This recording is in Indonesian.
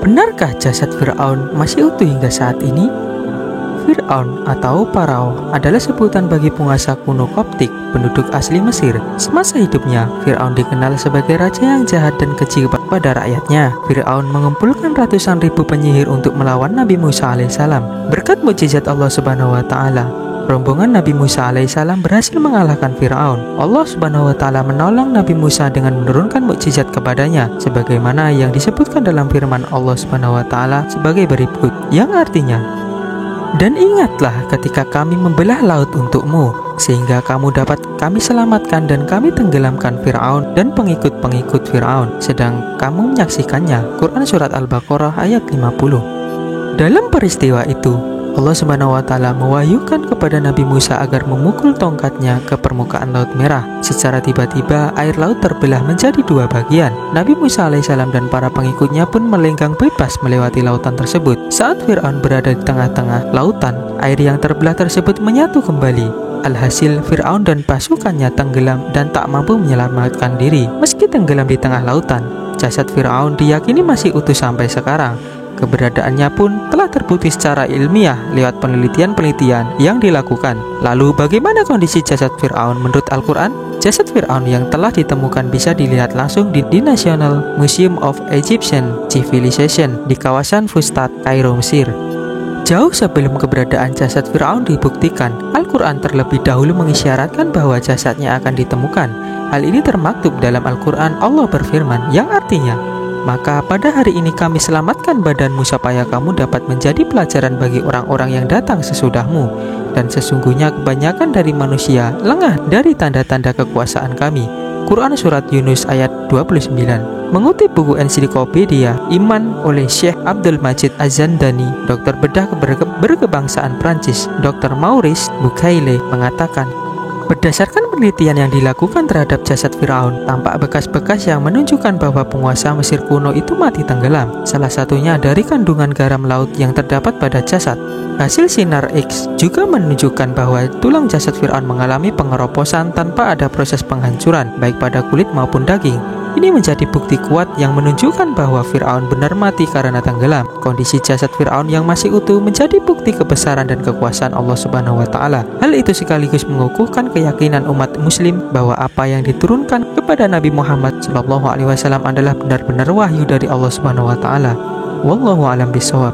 Benarkah jasad Fir'aun masih utuh hingga saat ini? Fir'aun atau Parao adalah sebutan bagi penguasa kuno Koptik, penduduk asli Mesir. Semasa hidupnya, Fir'aun dikenal sebagai raja yang jahat dan keji pada rakyatnya. Fir'aun mengumpulkan ratusan ribu penyihir untuk melawan Nabi Musa alaihissalam. Berkat mukjizat Allah Subhanahu wa Ta'ala, rombongan Nabi Musa alaihissalam berhasil mengalahkan Fir'aun. Allah Subhanahu wa Ta'ala menolong Nabi Musa dengan menurunkan mukjizat kepadanya, sebagaimana yang disebutkan dalam firman Allah Subhanahu wa Ta'ala sebagai berikut, yang artinya, "Dan ingatlah ketika kami membelah laut untukmu, sehingga kamu dapat kami selamatkan dan kami tenggelamkan Fir'aun dan pengikut-pengikut Fir'aun, sedang kamu menyaksikannya." Quran Surat Al-Baqarah ayat 50. Dalam peristiwa itu, Allah Subhanahu wa Ta'ala mewahyukan kepada Nabi Musa agar memukul tongkatnya ke permukaan Laut Merah. Secara tiba-tiba air laut terbelah menjadi dua bagian. Nabi Musa alaihissalam dan para pengikutnya pun melenggang bebas melewati lautan tersebut. Saat Fir'aun berada di tengah-tengah lautan, air yang terbelah tersebut menyatu kembali. Alhasil, Fir'aun dan pasukannya tenggelam dan tak mampu menyelamatkan diri. Meski tenggelam di tengah lautan, jasad Fir'aun diyakini masih utuh sampai sekarang. Keberadaannya pun telah terbukti secara ilmiah lewat penelitian-penelitian yang dilakukan. Lalu bagaimana kondisi jasad Fir'aun menurut Al-Quran? Jasad Fir'aun yang telah ditemukan bisa dilihat langsung di National Museum of Egyptian Civilization di kawasan Fustat, Kairo, Mesir. Jauh sebelum keberadaan jasad Fir'aun dibuktikan, Al-Quran terlebih dahulu mengisyaratkan bahwa jasadnya akan ditemukan. Hal ini termaktub dalam Al-Quran. Allah berfirman, yang artinya, "Maka pada hari ini kami selamatkan badanmu supaya kamu dapat menjadi pelajaran bagi orang-orang yang datang sesudahmu. Dan sesungguhnya kebanyakan dari manusia lengah dari tanda-tanda kekuasaan kami." Quran Surat Yunus ayat 29. Mengutip buku ensiklopedia Iman oleh Syekh Abdul Majid Az-Zandani, dokter bedah berkebangsaan Prancis, Dr. Maurice Bucaille mengatakan, berdasarkan penelitian yang dilakukan terhadap jasad Fir'aun, tampak bekas-bekas yang menunjukkan bahwa penguasa Mesir kuno itu mati tenggelam. Salah satunya dari kandungan garam laut yang terdapat pada jasad. Hasil sinar X juga menunjukkan bahwa tulang jasad Fir'aun mengalami pengeroposan tanpa ada proses penghancuran, baik pada kulit maupun daging. Ini menjadi bukti kuat yang menunjukkan bahwa Fir'aun benar mati karena tenggelam. Kondisi jasad Fir'aun yang masih utuh menjadi bukti kebesaran dan kekuasaan Allah Subhanahu wa Ta'ala. Hal itu sekaligus mengukuhkan keyakinan umat muslim bahwa apa yang diturunkan kepada Nabi Muhammad SAW adalah benar-benar wahyu dari Allah Subhanahu wa Ta'ala. Wallahu a'lam bishawab.